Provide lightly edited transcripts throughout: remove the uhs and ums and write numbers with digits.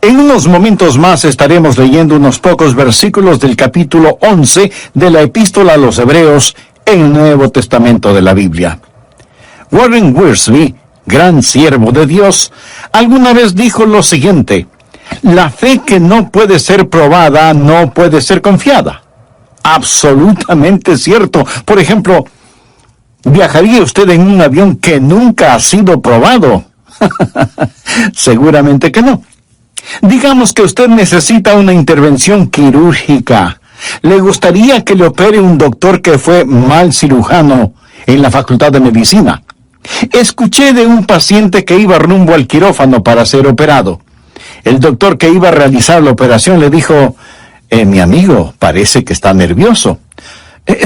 En unos momentos más estaremos leyendo unos pocos versículos del capítulo 11 de la Epístola a los Hebreos en el Nuevo Testamento de la Biblia. Warren Wiersbe, gran siervo de Dios, alguna vez dijo lo siguiente: la fe que no puede ser probada no puede ser confiada. Absolutamente cierto. Por ejemplo, ¿viajaría usted en un avión que nunca ha sido probado? Seguramente que no. Digamos que usted necesita una intervención quirúrgica. ¿Le gustaría que le opere un doctor que fue mal cirujano en la Facultad de Medicina? Escuché de un paciente que iba rumbo al quirófano para ser operado. El doctor que iba a realizar la operación le dijo: mi amigo, parece que está nervioso.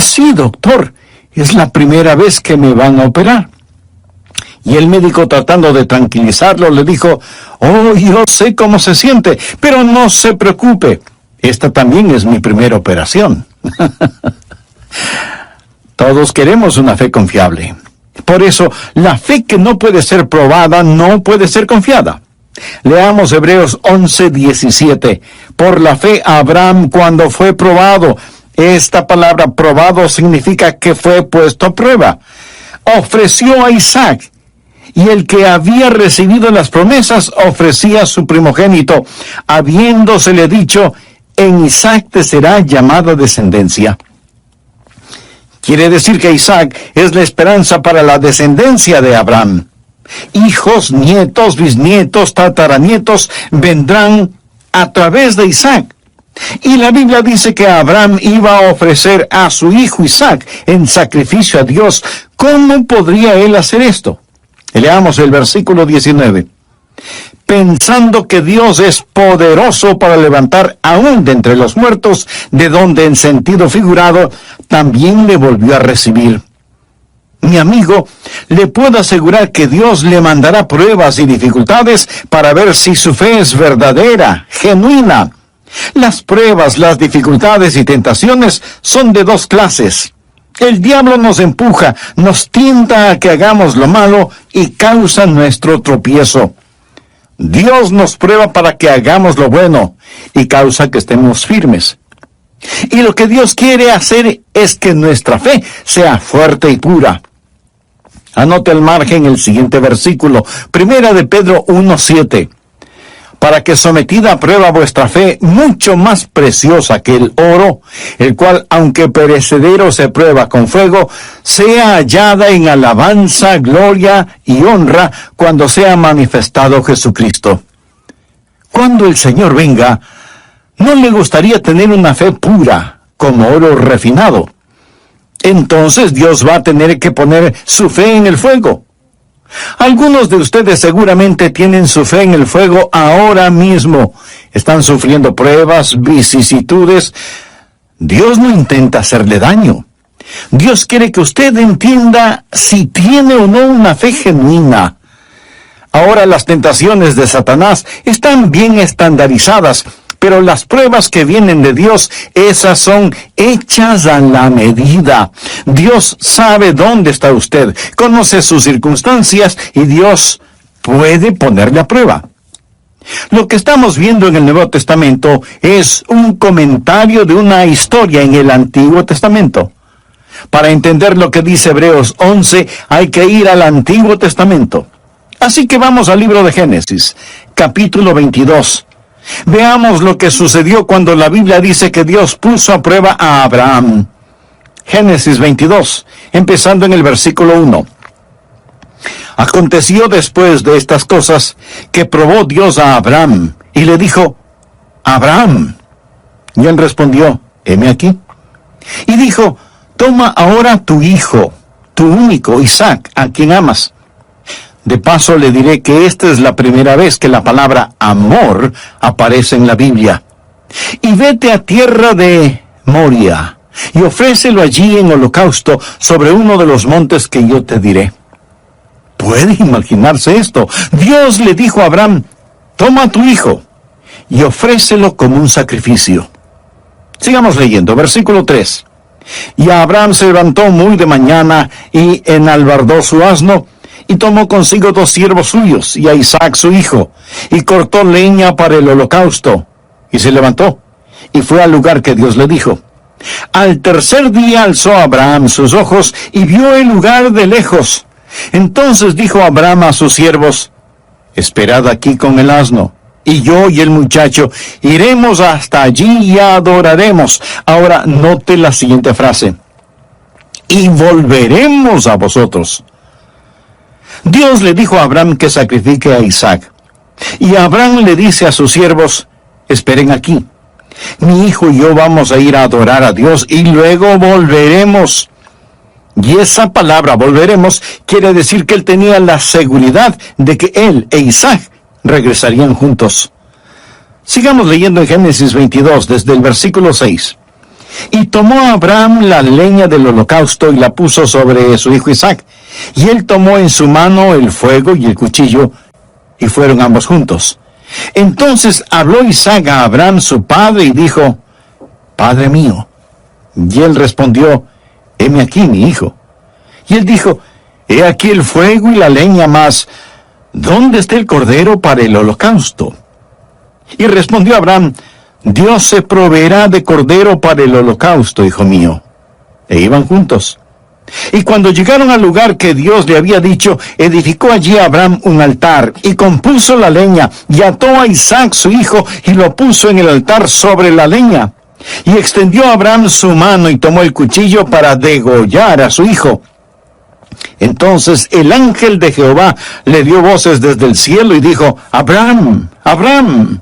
Sí, doctor, es la primera vez que me van a operar. Y el médico, tratando de tranquilizarlo, le dijo: oh, yo sé cómo se siente, pero no se preocupe, esta también es mi primera operación. Todos queremos una fe confiable. Por eso, la fe que no puede ser probada no puede ser confiada. Leamos Hebreos 11:17. Por la fe Abraham, cuando fue probado, esta palabra probado significa que fue puesto a prueba, ofreció a Isaac. Y el que había recibido las promesas ofrecía a su primogénito, habiéndosele dicho: en Isaac te será llamada descendencia. Quiere decir que Isaac es la esperanza para la descendencia de Abraham. Hijos, nietos, bisnietos, tataranietos vendrán a través de Isaac. Y la Biblia dice que Abraham iba a ofrecer a su hijo Isaac en sacrificio a Dios. ¿Cómo podría él hacer esto? Leamos el versículo 19. Pensando que Dios es poderoso para levantar aún de entre los muertos, de donde en sentido figurado también le volvió a recibir. Mi amigo, le puedo asegurar que Dios le mandará pruebas y dificultades para ver si su fe es verdadera, genuina. Las pruebas, las dificultades y tentaciones son de dos clases. El diablo nos empuja, nos tienta a que hagamos lo malo y causa nuestro tropiezo. Dios nos prueba para que hagamos lo bueno y causa que estemos firmes. Y lo que Dios quiere hacer es que nuestra fe sea fuerte y pura. Anote al margen el siguiente versículo, 1 de Pedro 1:7. Para que sometida a prueba vuestra fe, mucho más preciosa que el oro, el cual, aunque perecedero se prueba con fuego, sea hallada en alabanza, gloria y honra cuando sea manifestado Jesucristo. Cuando el Señor venga, ¿no le gustaría tener una fe pura, como oro refinado? Entonces Dios va a tener que poner su fe en el fuego. Algunos de ustedes seguramente tienen su fe en el fuego ahora mismo. Están sufriendo pruebas, vicisitudes. Dios no intenta hacerle daño. Dios quiere que usted entienda si tiene o no una fe genuina. Ahora las tentaciones de Satanás están bien estandarizadas, pero las pruebas que vienen de Dios, esas son hechas a la medida. Dios sabe dónde está usted, conoce sus circunstancias y Dios puede ponerle a prueba. Lo que estamos viendo en el Nuevo Testamento es un comentario de una historia en el Antiguo Testamento. Para entender lo que dice Hebreos 11, hay que ir al Antiguo Testamento. Así que vamos al libro de Génesis, capítulo 22. Veamos lo que sucedió cuando la Biblia dice que Dios puso a prueba a Abraham. Génesis 22, empezando en el versículo 1. Aconteció después de estas cosas que probó Dios a Abraham y le dijo: Abraham. Y él respondió: heme aquí. Y dijo: toma ahora tu hijo, tu único Isaac, a quien amas. De paso le diré que esta es la primera vez que la palabra amor aparece en la Biblia. Y vete a tierra de Moria, y ofrécelo allí en holocausto sobre uno de los montes que yo te diré. ¿Puede imaginarse esto? Dios le dijo a Abraham: toma a tu hijo, y ofrécelo como un sacrificio. Sigamos leyendo, versículo 3. Y Abraham se levantó muy de mañana, y enalbardó su asno, y tomó consigo 2 siervos suyos y a Isaac su hijo, y cortó leña para el holocausto, y se levantó, y fue al lugar que Dios le dijo. Al tercer día alzó Abraham sus ojos y vio el lugar de lejos. Entonces dijo Abraham a sus siervos: esperad aquí con el asno, y yo y el muchacho iremos hasta allí y adoraremos. Ahora note la siguiente frase: y volveremos a vosotros. Dios le dijo a Abraham que sacrifique a Isaac, y Abraham le dice a sus siervos: esperen aquí, mi hijo y yo vamos a ir a adorar a Dios y luego volveremos. Y esa palabra volveremos quiere decir que él tenía la seguridad de que él e Isaac regresarían juntos. Sigamos leyendo en Génesis 22 desde el versículo 6. Y tomó Abraham la leña del holocausto y la puso sobre su hijo Isaac. Y él tomó en su mano el fuego y el cuchillo, y fueron ambos juntos. Entonces habló Isaac a Abraham su padre y dijo: Padre mío. Y él respondió: heme aquí, mi hijo. Y él dijo: he aquí el fuego y la leña, mas ¿dónde está el cordero para el holocausto? Y respondió Abraham: Dios se proveerá de cordero para el holocausto, hijo mío. E iban juntos. Y cuando llegaron al lugar que Dios le había dicho, edificó allí Abraham un altar, y compuso la leña, y ató a Isaac su hijo, y lo puso en el altar sobre la leña. Y extendió Abraham su mano, y tomó el cuchillo para degollar a su hijo. Entonces el ángel de Jehová le dio voces desde el cielo, y dijo: Abraham, Abraham.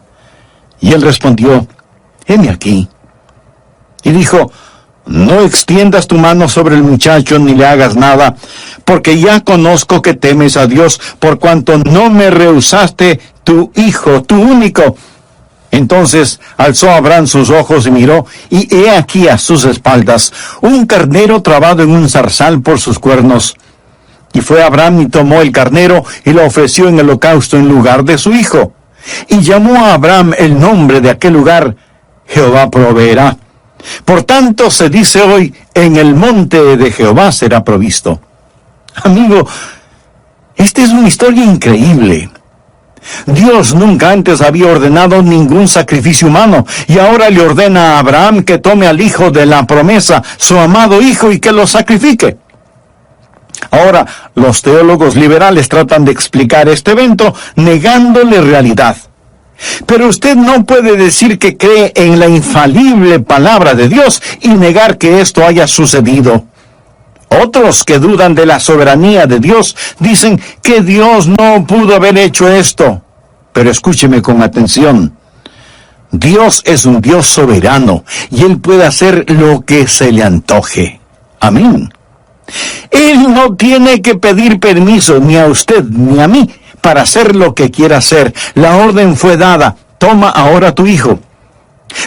Y él respondió: heme aquí. Y dijo: no extiendas tu mano sobre el muchacho ni le hagas nada, porque ya conozco que temes a Dios, por cuanto no me rehusaste tu hijo, tu único. Entonces alzó Abraham sus ojos y miró, y he aquí a sus espaldas un carnero trabado en un zarzal por sus cuernos. Y fue Abraham y tomó el carnero y lo ofreció en holocausto en lugar de su hijo. Y llamó a Abraham el nombre de aquel lugar: Jehová proveerá. Por tanto se dice hoy: en el monte de Jehová será provisto. Amigo, esta es una historia increíble. Dios nunca antes había ordenado ningún sacrificio humano, y ahora le ordena a Abraham que tome al hijo de la promesa, su amado hijo, y que lo sacrifique. Ahora, los teólogos liberales tratan de explicar este evento negándole realidad. Pero usted no puede decir que cree en la infalible palabra de Dios y negar que esto haya sucedido. Otros que dudan de la soberanía de Dios dicen que Dios no pudo haber hecho esto. Pero escúcheme con atención. Dios es un Dios soberano y Él puede hacer lo que se le antoje. Amén. Él no tiene que pedir permiso ni a usted ni a mí para hacer lo que quiera hacer. La orden fue dada: toma ahora tu hijo.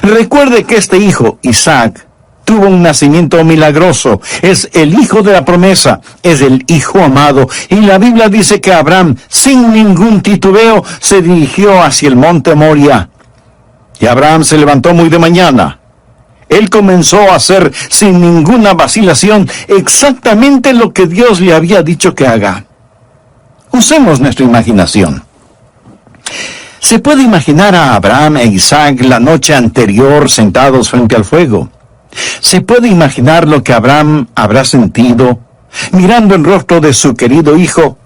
Recuerde que este hijo, Isaac, tuvo un nacimiento milagroso. Es el hijo de la promesa, es el hijo amado. Y la Biblia dice que Abraham, sin ningún titubeo, se dirigió hacia el monte Moria. Y Abraham se levantó muy de mañana. Él comenzó a hacer, sin ninguna vacilación, exactamente lo que Dios le había dicho que haga. Usemos nuestra imaginación. Se puede imaginar a Abraham e Isaac la noche anterior sentados frente al fuego. Se puede imaginar lo que Abraham habrá sentido, mirando el rostro de su querido hijo,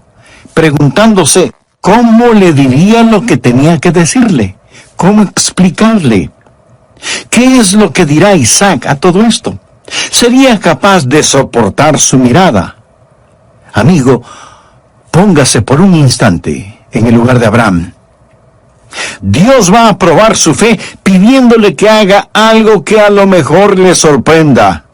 preguntándose cómo le diría lo que tenía que decirle, cómo explicarle. ¿Qué es lo que dirá Isaac a todo esto? ¿Sería capaz de soportar su mirada? Amigo, póngase por un instante en el lugar de Abraham. Dios va a probar su fe pidiéndole que haga algo que a lo mejor le sorprenda.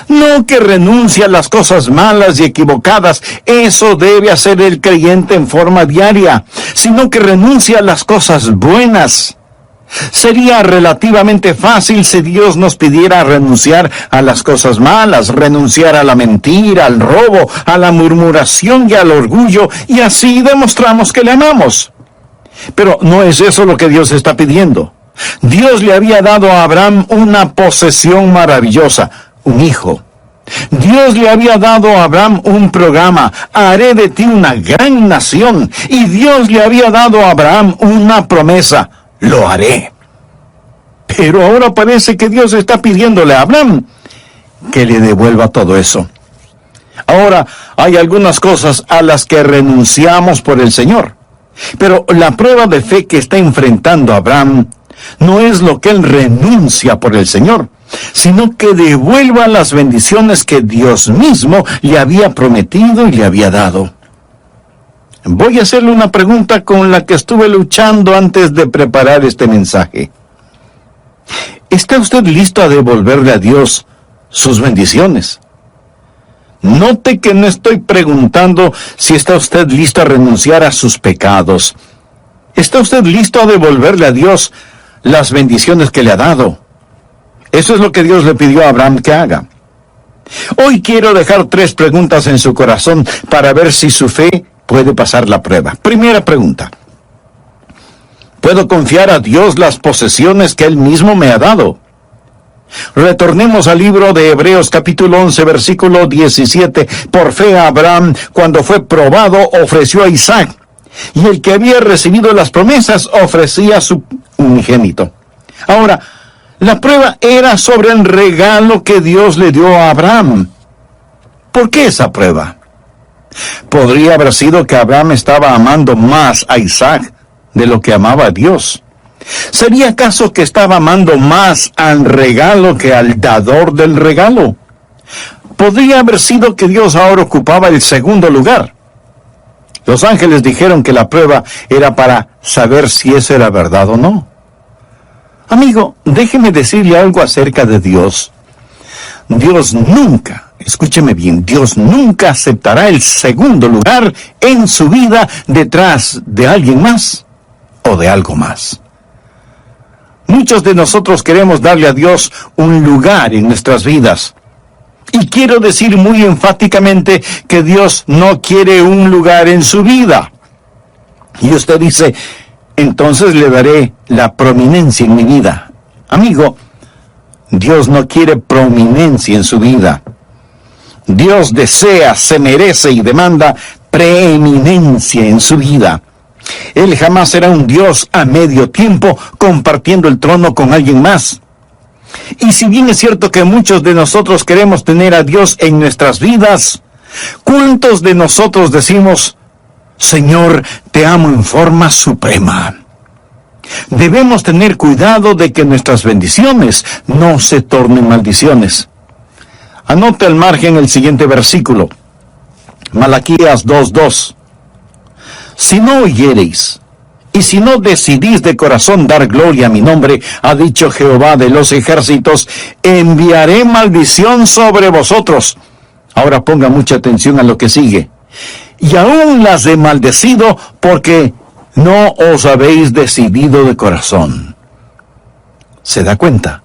No que renuncie a las cosas malas y equivocadas, eso debe hacer el creyente en forma diaria, sino que renuncie a las cosas buenas. Sería relativamente fácil si Dios nos pidiera renunciar a las cosas malas, renunciar a la mentira, al robo, a la murmuración y al orgullo, y así demostramos que le amamos. Pero no es eso lo que Dios está pidiendo. Dios le había dado a Abraham una posesión maravillosa, un hijo. Dios le había dado a Abraham un programa: haré de ti una gran nación. Y Dios le había dado a Abraham una promesa: lo haré. Pero ahora parece que Dios está pidiéndole a Abraham que le devuelva todo eso. Ahora, hay algunas cosas a las que renunciamos por el Señor. Pero la prueba de fe que está enfrentando Abraham no es lo que él renuncia por el Señor, sino que devuelva las bendiciones que Dios mismo le había prometido y le había dado. Voy a hacerle una pregunta con la que estuve luchando antes de preparar este mensaje. ¿Está usted listo a devolverle a Dios sus bendiciones? Note que no estoy preguntando si está usted listo a renunciar a sus pecados. ¿Está usted listo a devolverle a Dios las bendiciones que le ha dado? Eso es lo que Dios le pidió a Abraham que haga. Hoy quiero dejar 3 preguntas en su corazón para ver si su fe puede pasar la prueba. Primera pregunta: ¿puedo confiar a Dios las posesiones que Él mismo me ha dado? Retornemos al libro de Hebreos capítulo 11, versículo 17. Por fe Abraham, cuando fue probado, ofreció a Isaac, y el que había recibido las promesas ofrecía a su unigénito. Ahora, la prueba era sobre el regalo que Dios le dio a Abraham. ¿Por qué esa prueba? Podría haber sido que Abraham estaba amando más a Isaac de lo que amaba a Dios. ¿Sería acaso que estaba amando más al regalo que al dador del regalo? Podría haber sido que Dios ahora ocupaba el segundo lugar. Los ángeles dijeron que la prueba era para saber si eso era verdad o no. Amigo, déjeme decirle algo acerca de Dios. Dios nunca, escúcheme bien, Dios nunca aceptará el segundo lugar en su vida detrás de alguien más o de algo más. Muchos de nosotros queremos darle a Dios un lugar en nuestras vidas. Y quiero decir muy enfáticamente que Dios no quiere un lugar en su vida. Y usted dice: entonces le daré la prominencia en mi vida. Amigo, Dios no quiere prominencia en su vida. Dios desea, se merece y demanda preeminencia en su vida. Él jamás será un Dios a medio tiempo compartiendo el trono con alguien más. Y si bien es cierto que muchos de nosotros queremos tener a Dios en nuestras vidas, ¿cuántos de nosotros decimos: Señor, te amo en forma suprema? Debemos tener cuidado de que nuestras bendiciones no se tornen maldiciones. Anote al margen el siguiente versículo, Malaquías 2:2. Si no oyereis, y si no decidís de corazón dar gloria a mi nombre, ha dicho Jehová de los ejércitos, enviaré maldición sobre vosotros. Ahora ponga mucha atención a lo que sigue. Y aún las he maldecido porque no os habéis decidido de corazón. ¿Se da cuenta?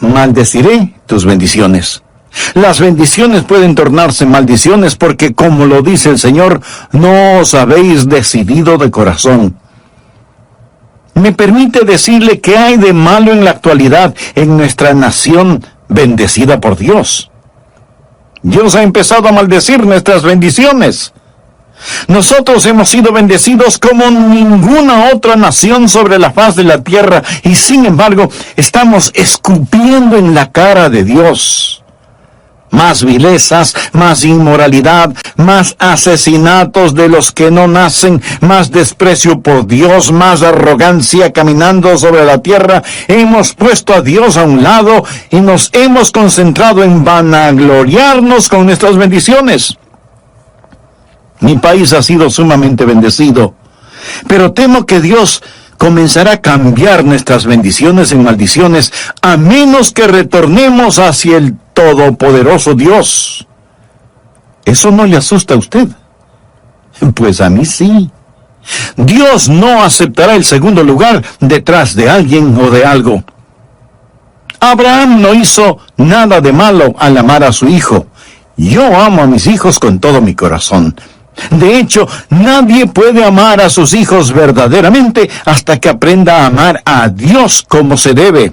Maldeciré tus bendiciones. Las bendiciones pueden tornarse maldiciones porque, como lo dice el Señor, no os habéis decidido de corazón. ¿Me permite decirle qué hay de malo en la actualidad en nuestra nación bendecida por Dios? Dios ha empezado a maldecir nuestras bendiciones. Nosotros hemos sido bendecidos como ninguna otra nación sobre la faz de la tierra, y sin embargo estamos escupiendo en la cara de Dios. Más vilezas, más inmoralidad, más asesinatos de los que no nacen, más desprecio por Dios, más arrogancia caminando sobre la tierra. Hemos puesto a Dios a un lado y nos hemos concentrado en vanagloriarnos con nuestras bendiciones. Mi país ha sido sumamente bendecido, pero temo que Dios comenzará a cambiar nuestras bendiciones en maldiciones, a menos que retornemos hacia el todopoderoso Dios. ¿Eso no le asusta a usted? Pues a mí sí. Dios no aceptará el segundo lugar detrás de alguien o de algo. Abraham no hizo nada de malo al amar a su hijo. Yo amo a mis hijos con todo mi corazón. De hecho, nadie puede amar a sus hijos verdaderamente hasta que aprenda a amar a Dios como se debe.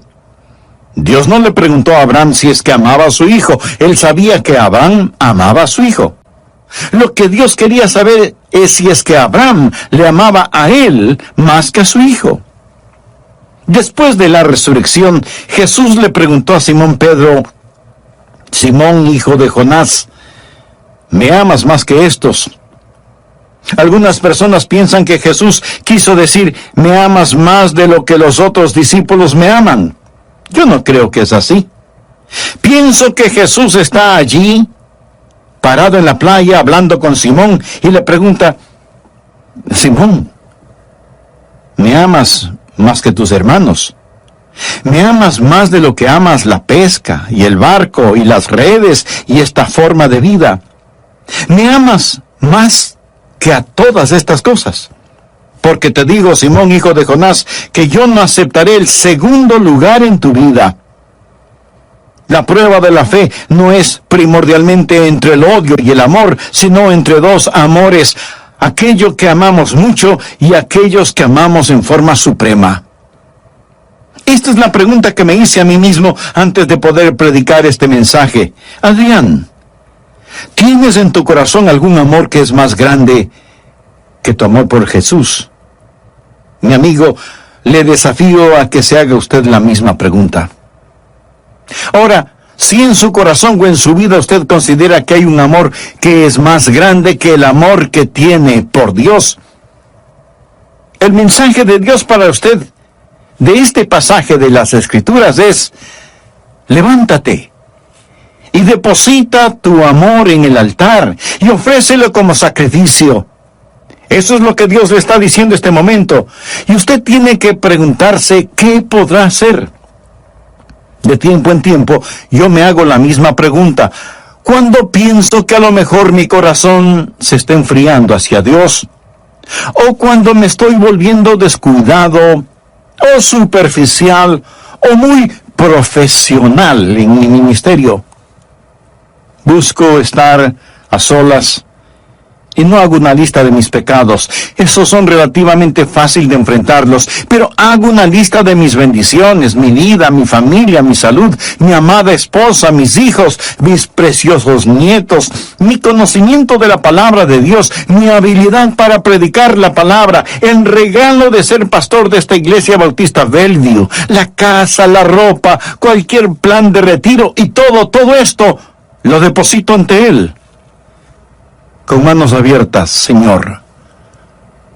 Dios no le preguntó a Abraham si es que amaba a su hijo. Él sabía que Abraham amaba a su hijo. Lo que Dios quería saber es si es que Abraham le amaba a él más que a su hijo. Después de la resurrección, Jesús le preguntó a Simón Pedro: Simón, hijo de Jonás, ¿me amas más que estos? Algunas personas piensan que Jesús quiso decir: me amas más de lo que los otros discípulos me aman. Yo no creo que es así. Pienso que Jesús está allí, parado en la playa, hablando con Simón, y le pregunta: Simón, ¿me amas más que tus hermanos? ¿Me amas más de lo que amas la pesca, y el barco, y las redes, y esta forma de vida? ¿Me amas más que a todas estas cosas? Porque te digo, Simón, hijo de Jonás, que yo no aceptaré el segundo lugar en tu vida. La prueba de la fe no es primordialmente entre el odio y el amor, sino entre dos amores, aquello que amamos mucho y aquellos que amamos en forma suprema. Esta es la pregunta que me hice a mí mismo antes de poder predicar este mensaje. Adrián, ¿tienes en tu corazón algún amor que es más grande que tu amor por Jesús? Mi amigo, le desafío a que se haga usted la misma pregunta. Ahora, si en su corazón o en su vida usted considera que hay un amor que es más grande que el amor que tiene por Dios, el mensaje de Dios para usted de este pasaje de las Escrituras es: levántate y deposita tu amor en el altar y ofrécelo como sacrificio. Eso es lo que Dios le está diciendo en este momento. Y usted tiene que preguntarse qué podrá hacer. De tiempo en tiempo, yo me hago la misma pregunta. Cuando pienso que a lo mejor mi corazón se está enfriando hacia Dios, o cuando me estoy volviendo descuidado, o superficial, o muy profesional en mi ministerio, busco estar a solas y no hago una lista de mis pecados. Esos son relativamente fácil de enfrentarlos, pero hago una lista de mis bendiciones, mi vida, mi familia, mi salud, mi amada esposa, mis hijos, mis preciosos nietos, mi conocimiento de la palabra de Dios, mi habilidad para predicar la palabra, el regalo de ser pastor de esta iglesia bautista Bellevue, la casa, la ropa, cualquier plan de retiro y todo esto lo deposito ante Él. Con manos abiertas, Señor,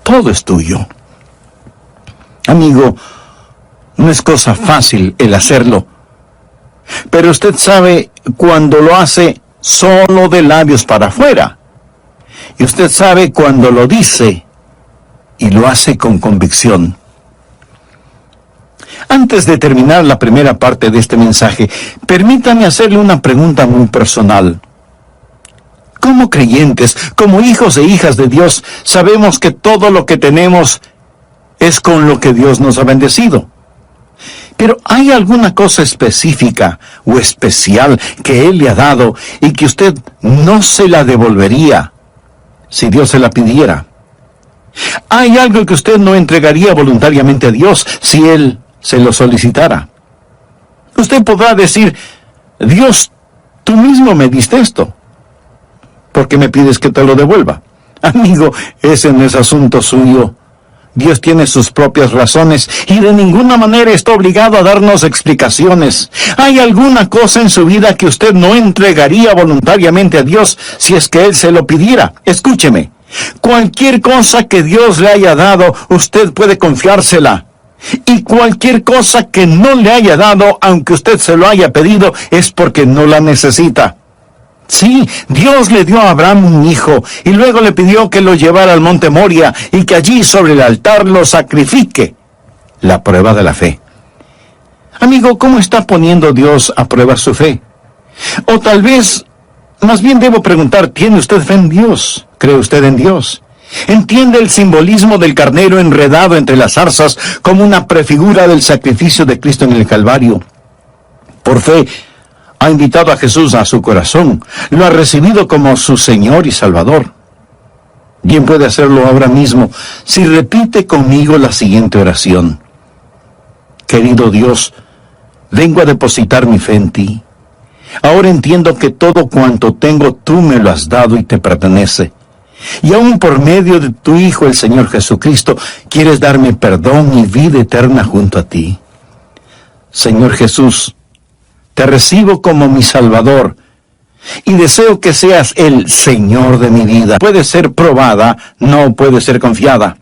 todo es tuyo. Amigo, no es cosa fácil el hacerlo, pero usted sabe cuando lo hace solo de labios para afuera, y usted sabe cuando lo dice y lo hace con convicción. Antes de terminar la primera parte de este mensaje, permítame hacerle una pregunta muy personal. Como creyentes, como hijos e hijas de Dios, sabemos que todo lo que tenemos es con lo que Dios nos ha bendecido. Pero ¿hay alguna cosa específica o especial que Él le ha dado y que usted no se la devolvería si Dios se la pidiera? ¿Hay algo que usted no entregaría voluntariamente a Dios si Él se lo solicitara? Usted podrá decir: Dios, tú mismo me diste esto, ¿por qué me pides que te lo devuelva? Amigo, ese no es asunto suyo. Dios tiene sus propias razones y de ninguna manera está obligado a darnos explicaciones. ¿Hay alguna cosa en su vida que usted no entregaría voluntariamente a Dios si es que Él se lo pidiera? Escúcheme, cualquier cosa que Dios le haya dado, usted puede confiársela. Y cualquier cosa que no le haya dado, aunque usted se lo haya pedido, es porque no la necesita. Sí, Dios le dio a Abraham un hijo y luego le pidió que lo llevara al monte Moria y que allí sobre el altar lo sacrifique. La prueba de la fe. Amigo, ¿cómo está poniendo Dios a prueba su fe? O tal vez, más bien debo preguntar, ¿tiene usted fe en Dios? ¿Cree usted en Dios? ¿Entiende el simbolismo del carnero enredado entre las zarzas como una prefigura del sacrificio de Cristo en el Calvario? Por fe, ha invitado a Jesús a su corazón, lo ha recibido como su Señor y Salvador. Bien puede hacerlo ahora mismo si repite conmigo la siguiente oración. Querido Dios, vengo a depositar mi fe en ti. Ahora entiendo que todo cuanto tengo tú me lo has dado y te pertenece. Y aún por medio de tu Hijo, el Señor Jesucristo, quieres darme perdón y vida eterna junto a ti. Señor Jesús, te recibo como mi Salvador y deseo que seas el Señor de mi vida. Puede ser probada, no puede ser confiada.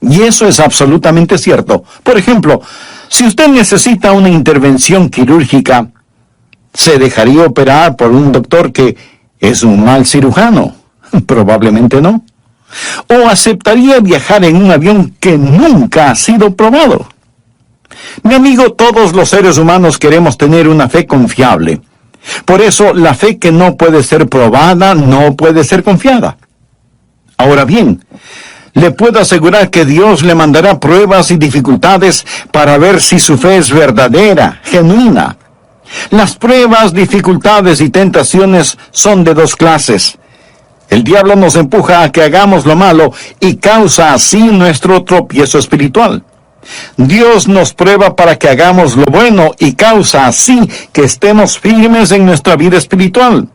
Y eso es absolutamente cierto. Por ejemplo, si usted necesita una intervención quirúrgica, ¿se dejaría operar por un doctor que es un mal cirujano? Probablemente no. ¿O aceptaría viajar en un avión que nunca ha sido probado? Mi amigo, todos los seres humanos queremos tener una fe confiable. Por eso, la fe que no puede ser probada no puede ser confiada. Ahora bien, le puedo asegurar que Dios le mandará pruebas y dificultades para ver si su fe es verdadera, genuina. Las pruebas, dificultades y tentaciones son de dos clases. El diablo nos empuja a que hagamos lo malo y causa así nuestro tropiezo espiritual. Dios nos prueba para que hagamos lo bueno y causa así que estemos firmes en nuestra vida espiritual.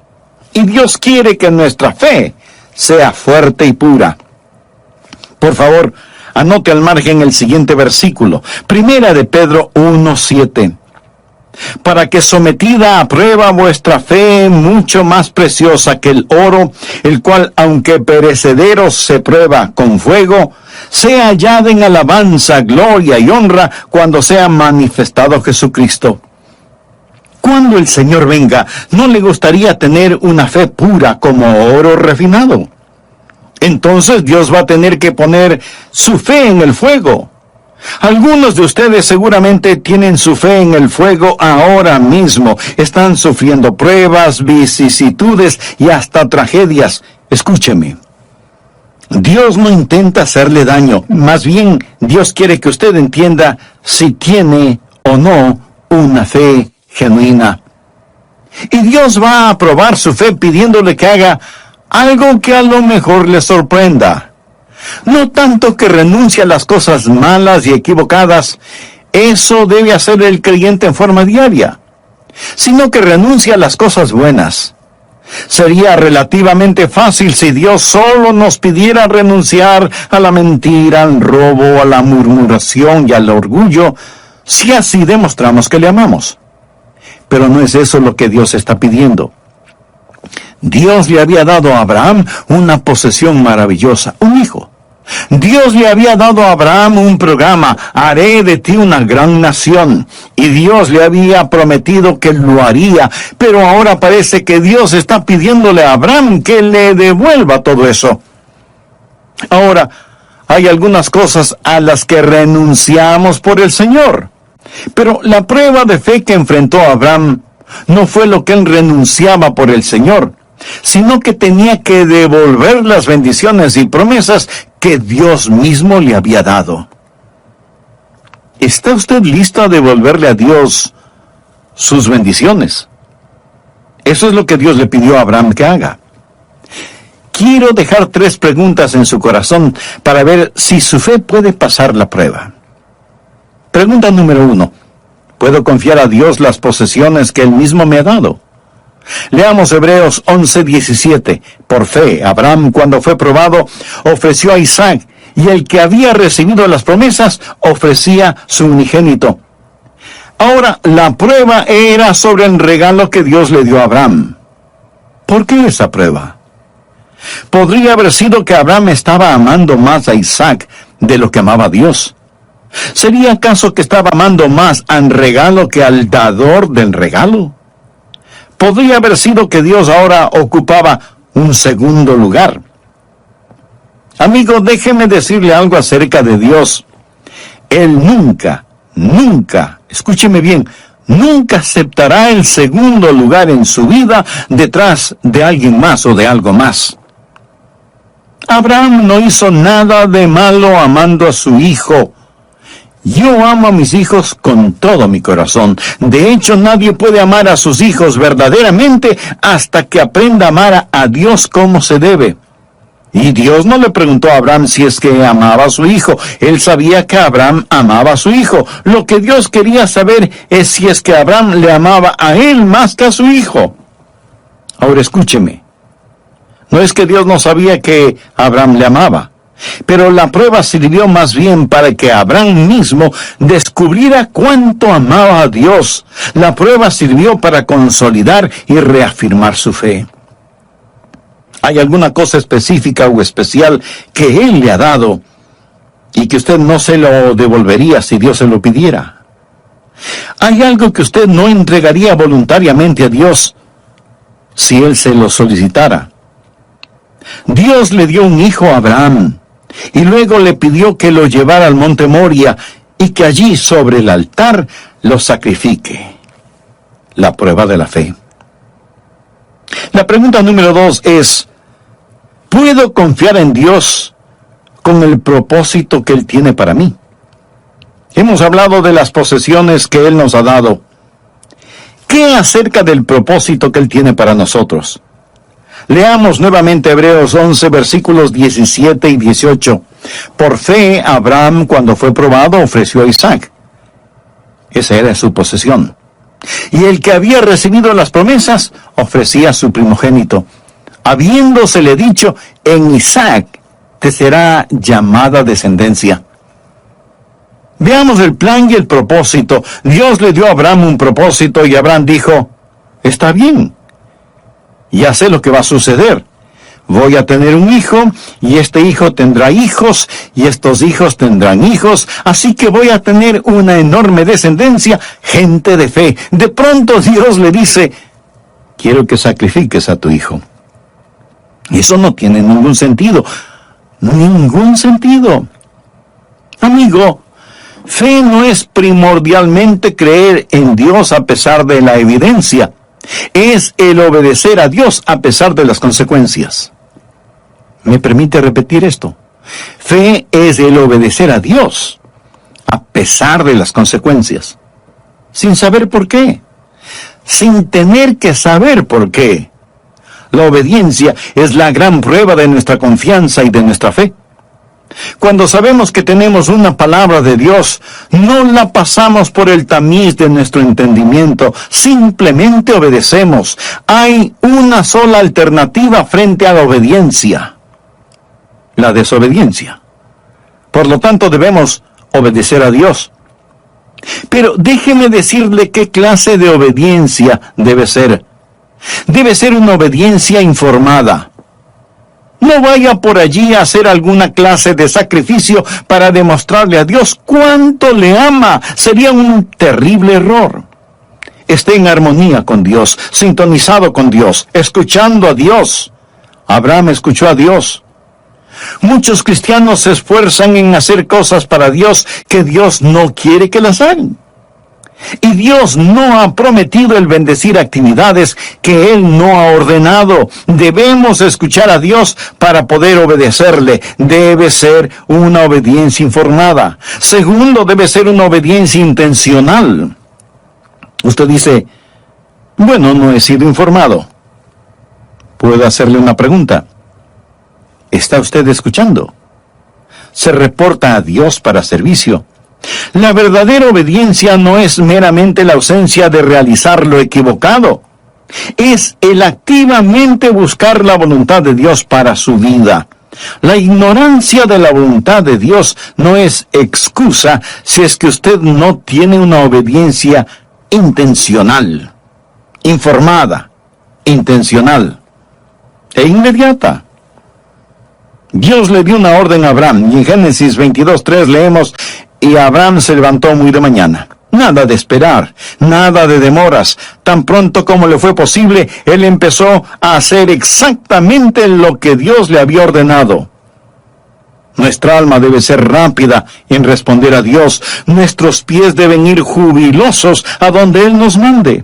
Y Dios quiere que nuestra fe sea fuerte y pura. Por favor, anote al margen el siguiente versículo, 1 de Pedro 1:7. Para que sometida a prueba vuestra fe, mucho más preciosa que el oro, el cual, aunque perecedero se prueba con fuego, sea hallada en alabanza, gloria y honra cuando sea manifestado Jesucristo. Cuando el Señor venga, ¿no le gustaría tener una fe pura como oro refinado? Entonces Dios va a tener que poner su fe en el fuego. Algunos de ustedes seguramente tienen su fe en el fuego ahora mismo. Están sufriendo pruebas, vicisitudes y hasta tragedias. Escúcheme. Dios no intenta hacerle daño. Más bien, Dios quiere que usted entienda si tiene o no una fe genuina. Y Dios va a probar su fe pidiéndole que haga algo que a lo mejor le sorprenda. No tanto que renuncie a las cosas malas y equivocadas, eso debe hacer el creyente en forma diaria, sino que renuncie a las cosas buenas. Sería relativamente fácil si Dios solo nos pidiera renunciar a la mentira, al robo, a la murmuración y al orgullo, si así demostramos que le amamos. Pero no es eso lo que Dios está pidiendo. Dios le había dado a Abraham una posesión maravillosa, un hijo. Dios le había dado a Abraham un programa, haré de ti una gran nación, y Dios le había prometido que lo haría, pero ahora parece que Dios está pidiéndole a Abraham que le devuelva todo eso. Ahora, hay algunas cosas a las que renunciamos por el Señor, pero la prueba de fe que enfrentó Abraham no fue lo que él renunciaba por el Señor, sino que tenía que devolver las bendiciones y promesas que Dios mismo le había dado. ¿Está usted listo a devolverle a Dios sus bendiciones? Eso es lo que Dios le pidió a Abraham que haga. Quiero dejar 3 preguntas en su corazón para ver si su fe puede pasar la prueba. Pregunta número 1. ¿Puedo confiar a Dios las posesiones que Él mismo me ha dado? Leamos Hebreos 11:17. Por fe, Abraham, cuando fue probado, ofreció a Isaac, y el que había recibido las promesas, ofrecía su unigénito. Ahora, la prueba era sobre el regalo que Dios le dio a Abraham. ¿Por qué esa prueba? Podría haber sido que Abraham estaba amando más a Isaac de lo que amaba a Dios. ¿Sería acaso que estaba amando más al regalo que al dador del regalo? Podría haber sido que Dios ahora ocupaba un segundo lugar. Amigo, déjeme decirle algo acerca de Dios. Él nunca, escúcheme bien, nunca aceptará el segundo lugar en su vida detrás de alguien más o de algo más. Abraham no hizo nada de malo amando a su hijo. Yo amo a mis hijos con todo mi corazón. De hecho, nadie puede amar a sus hijos verdaderamente hasta que aprenda a amar a Dios como se debe. Y Dios no le preguntó a Abraham si es que amaba a su hijo. Él sabía que Abraham amaba a su hijo. Lo que Dios quería saber es si es que Abraham le amaba a él más que a su hijo. Ahora escúcheme. No es que Dios no sabía que Abraham le amaba, pero la prueba sirvió más bien para que Abraham mismo descubriera cuánto amaba a Dios. La prueba sirvió para consolidar y reafirmar su fe. ¿Hay alguna cosa específica o especial que Él le ha dado y que usted no se lo devolvería si Dios se lo pidiera? ¿Hay algo que usted no entregaría voluntariamente a Dios si Él se lo solicitara? Dios le dio un hijo a Abraham y luego le pidió que lo llevara al monte Moria y que allí sobre el altar lo sacrifique. La prueba de la fe. La pregunta número 2 es: ¿puedo confiar en Dios con el propósito que Él tiene para mí? Hemos hablado de las posesiones que Él nos ha dado. ¿Qué acerca del propósito que Él tiene para nosotros? Leamos nuevamente Hebreos 11, versículos 17 y 18. Por fe, Abraham, cuando fue probado, ofreció a Isaac. Esa era su posesión. Y el que había recibido las promesas, ofrecía a su primogénito, habiéndosele dicho: en Isaac te será llamada descendencia. Veamos el plan y el propósito. Dios le dio a Abraham un propósito y Abraham dijo: está bien, ya sé lo que va a suceder. Voy a tener un hijo, y este hijo tendrá hijos, y estos hijos tendrán hijos, así que voy a tener una enorme descendencia, gente de fe. De pronto Dios le dice: quiero que sacrifiques a tu hijo. Eso no tiene ningún sentido. Ningún sentido. Amigo, fe no es primordialmente creer en Dios a pesar de la evidencia. Es el obedecer a Dios a pesar de las consecuencias. ¿Me permite repetir esto? Fe es el obedecer a Dios a pesar de las consecuencias, sin saber por qué, sin tener que saber por qué. La obediencia es la gran prueba de nuestra confianza y de nuestra fe. Cuando sabemos que tenemos una palabra de Dios, no la pasamos por el tamiz de nuestro entendimiento, simplemente obedecemos. Hay una sola alternativa frente a la obediencia: la desobediencia. Por lo tanto, debemos obedecer a Dios. Pero déjeme decirle qué clase de obediencia debe ser. Debe ser una obediencia informada. No vaya por allí a hacer alguna clase de sacrificio para demostrarle a Dios cuánto le ama. Sería un terrible error. Esté en armonía con Dios, sintonizado con Dios, escuchando a Dios. Abraham escuchó a Dios. Muchos cristianos se esfuerzan en hacer cosas para Dios que Dios no quiere que las hagan. Y Dios no ha prometido el bendecir actividades que Él no ha ordenado. Debemos escuchar a Dios para poder obedecerle. Debe ser una obediencia informada. Segundo, debe ser una obediencia intencional. Usted dice: bueno, no he sido informado. ¿Puedo hacerle una pregunta? ¿Está usted escuchando? ¿Se reporta a Dios para servicio? La verdadera obediencia no es meramente la ausencia de realizar lo equivocado. Es el activamente buscar la voluntad de Dios para su vida. La ignorancia de la voluntad de Dios no es excusa si es que usted no tiene una obediencia intencional, informada, intencional e inmediata. Dios le dio una orden a Abraham, y en Génesis 22:3 leemos: y Abraham se levantó muy de mañana. Nada de esperar, nada de demoras. Tan pronto como le fue posible, él empezó a hacer exactamente lo que Dios le había ordenado. Nuestra alma debe ser rápida en responder a Dios. Nuestros pies deben ir jubilosos a donde Él nos mande.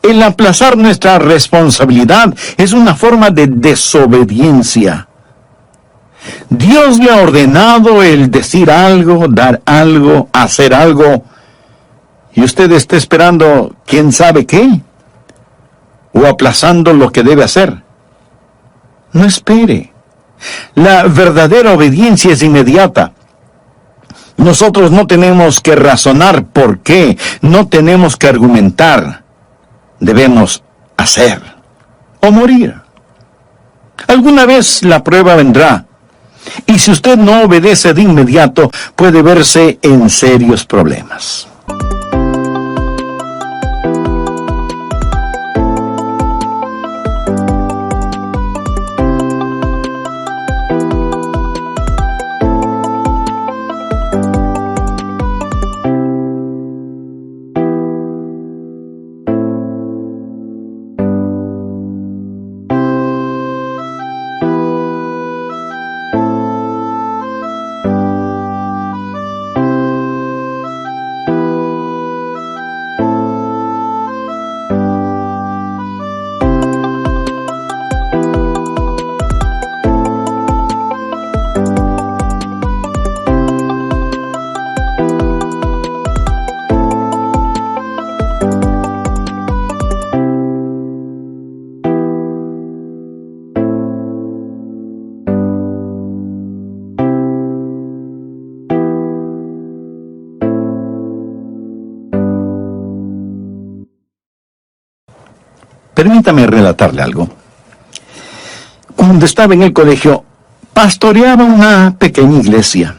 El aplazar nuestra responsabilidad es una forma de desobediencia. Dios le ha ordenado el decir algo, dar algo, hacer algo, y usted está esperando quién sabe qué, o aplazando lo que debe hacer. No espere. La verdadera obediencia es inmediata. Nosotros no tenemos que razonar por qué, no tenemos que argumentar. Debemos hacer o morir. Alguna vez la prueba vendrá, y si usted no obedece de inmediato, puede verse en serios problemas. Permítame relatarle algo. Cuando estaba en el colegio, pastoreaba una pequeña iglesia.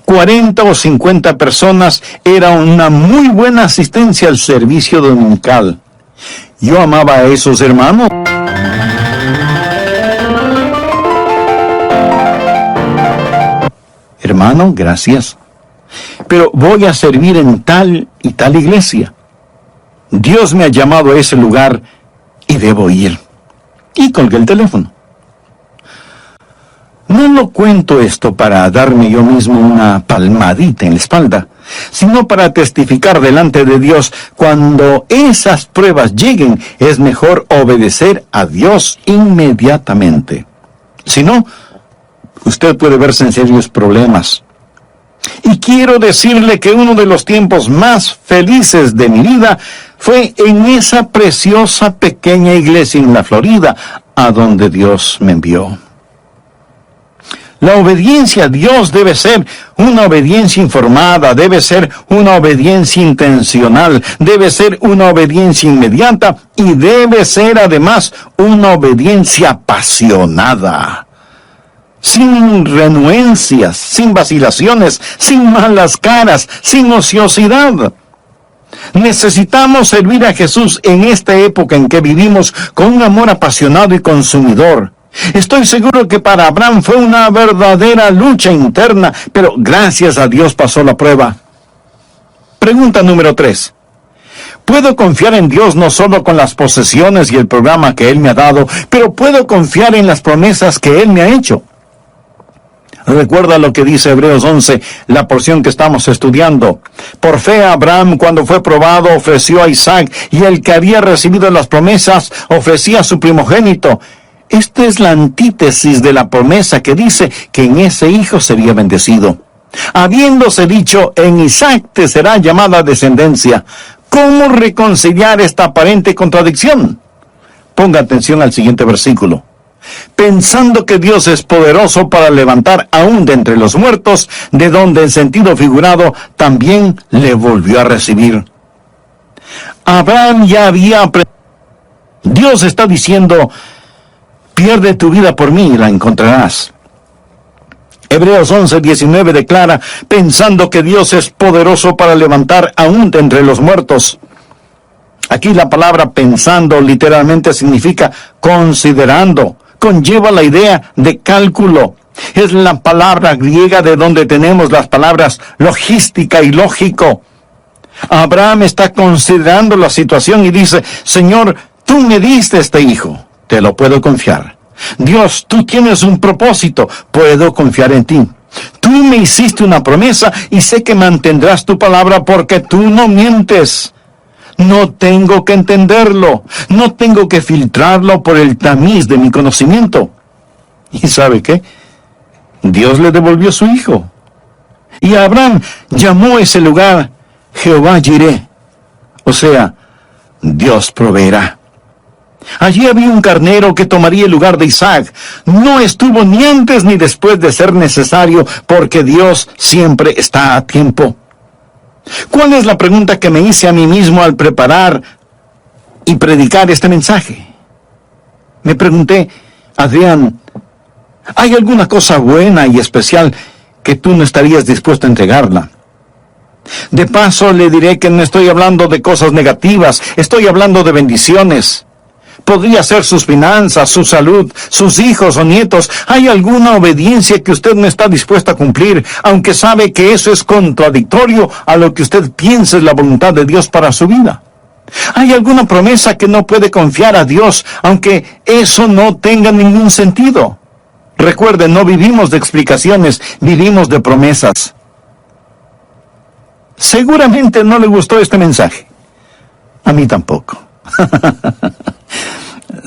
40 o 50 personas, era una muy buena asistencia al servicio dominical. Yo amaba a esos hermanos. Hermano, gracias. Pero voy a servir en tal y tal iglesia. Dios me ha llamado a ese lugar y debo ir. Y colgué el teléfono. No lo cuento esto para darme yo mismo una palmadita en la espalda, sino para testificar delante de Dios. Cuando esas pruebas lleguen, es mejor obedecer a Dios inmediatamente. Si no, usted puede verse en serios problemas. Y quiero decirle que uno de los tiempos más felices de mi vida fue en esa preciosa pequeña iglesia en la Florida, a donde Dios me envió. La obediencia a Dios debe ser una obediencia informada, debe ser una obediencia intencional, debe ser una obediencia inmediata y debe ser además una obediencia apasionada. Sin renuencias, sin vacilaciones, sin malas caras, sin ociosidad. Necesitamos servir a Jesús en esta época en que vivimos con un amor apasionado y consumidor. Estoy seguro que para Abraham fue una verdadera lucha interna, pero gracias a Dios pasó la prueba. Pregunta número 3. ¿Puedo confiar en Dios no solo con las posesiones y el programa que Él me ha dado, pero puedo confiar en las promesas que Él me ha hecho? Recuerda lo que dice Hebreos 11, la porción que estamos estudiando. Por fe Abraham, cuando fue probado, ofreció a Isaac, y el que había recibido las promesas ofrecía a su primogénito. Esta es la antítesis de la promesa que dice que en ese hijo sería bendecido. Habiéndose dicho, en Isaac te será llamada descendencia. ¿Cómo reconciliar esta aparente contradicción? Ponga atención al siguiente versículo. Pensando que Dios es poderoso para levantar aún de entre los muertos, de donde en sentido figurado también le volvió a recibir. Abraham ya había aprendido. Dios está diciendo, pierde tu vida por mí y la encontrarás. Hebreos 11:19 declara, pensando que Dios es poderoso para levantar aún de entre los muertos. Aquí la palabra pensando literalmente significa considerando. Conlleva la idea de cálculo. Es la palabra griega de donde tenemos las palabras logística y lógico. Abraham está considerando la situación y dice, Señor, tú me diste este hijo, te lo puedo confiar. Dios, tú tienes un propósito, puedo confiar en ti. Tú me hiciste una promesa y sé que mantendrás tu palabra porque tú no mientes. No tengo que entenderlo, no tengo que filtrarlo por el tamiz de mi conocimiento. ¿Y sabe qué? Dios le devolvió su hijo. Y Abraham llamó ese lugar Jehová Jireh, o sea, Dios proveerá. Allí había un carnero que tomaría el lugar de Isaac. No estuvo ni antes ni después de ser necesario, porque Dios siempre está a tiempo. ¿Cuál es la pregunta que me hice a mí mismo al preparar y predicar este mensaje? Me pregunté, Adrián, ¿hay alguna cosa buena y especial que tú no estarías dispuesto a entregarla? De paso, le diré que no estoy hablando de cosas negativas, estoy hablando de bendiciones. Podría ser sus finanzas, su salud, sus hijos o nietos. ¿Hay alguna obediencia que usted no está dispuesto a cumplir, aunque sabe que eso es contradictorio a lo que usted piensa es la voluntad de Dios para su vida? ¿Hay alguna promesa que no puede confiar a Dios, aunque eso no tenga ningún sentido? Recuerde, no vivimos de explicaciones, vivimos de promesas. Seguramente no le gustó este mensaje. A mí tampoco.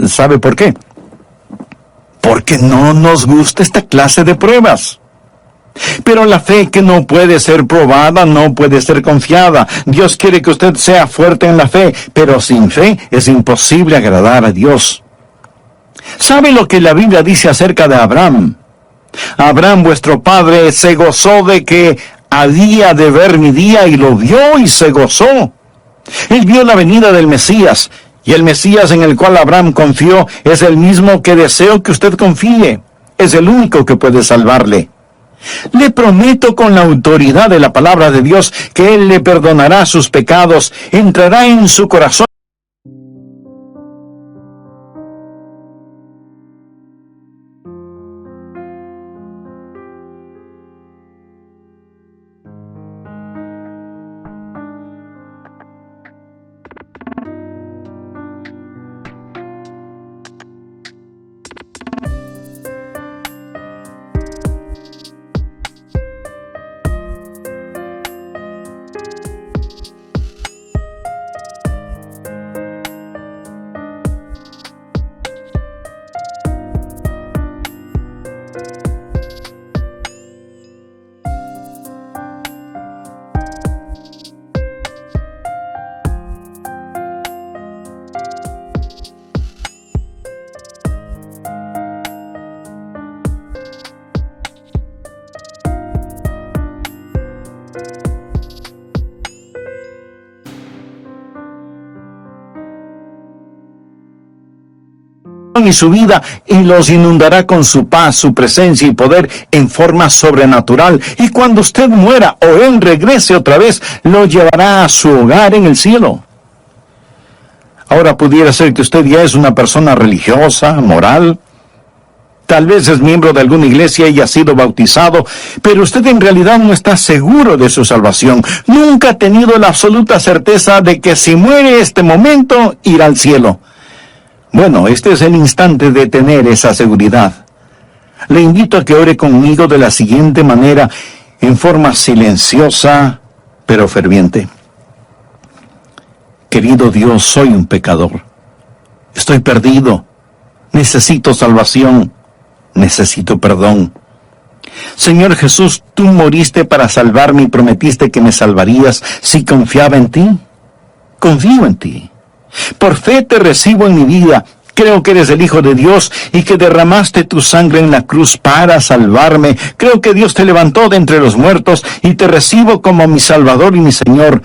¿Sabe por qué? Porque no nos gusta esta clase de pruebas. Pero la fe que no puede ser probada no puede ser confiada. Dios quiere que usted sea fuerte en la fe, pero sin fe es imposible agradar a Dios. ¿Sabe lo que la Biblia dice acerca de Abraham? Abraham, vuestro padre, se gozó de que había de ver mi día y lo vio y se gozó. Él vio la venida del Mesías, y el Mesías en el cual Abraham confió es el mismo que deseo que usted confíe. Es el único que puede salvarle. Le prometo con la autoridad de la palabra de Dios que Él le perdonará sus pecados, entrará en su corazón. Y su vida, y los inundará con su paz, su presencia y poder en forma sobrenatural. Y cuando usted muera o Él regrese otra vez, lo llevará a su hogar en el cielo. Ahora pudiera ser que usted ya es una persona religiosa, moral. Tal vez es miembro de alguna iglesia y ha sido bautizado, pero usted en realidad no está seguro de su salvación. Nunca ha tenido la absoluta certeza de que si muere este momento, irá al cielo. Bueno, este es el instante de tener esa seguridad. Le invito a que ore conmigo de la siguiente manera, en forma silenciosa, pero ferviente. Querido Dios, soy un pecador. Estoy perdido. Necesito salvación. Necesito perdón. Señor Jesús, tú moriste para salvarme y prometiste que me salvarías si confiaba en ti. Confío en ti. Por fe te recibo en mi vida. Creo que eres el Hijo de Dios y que derramaste tu sangre en la cruz para salvarme. Creo que Dios te levantó de entre los muertos y te recibo como mi Salvador y mi Señor.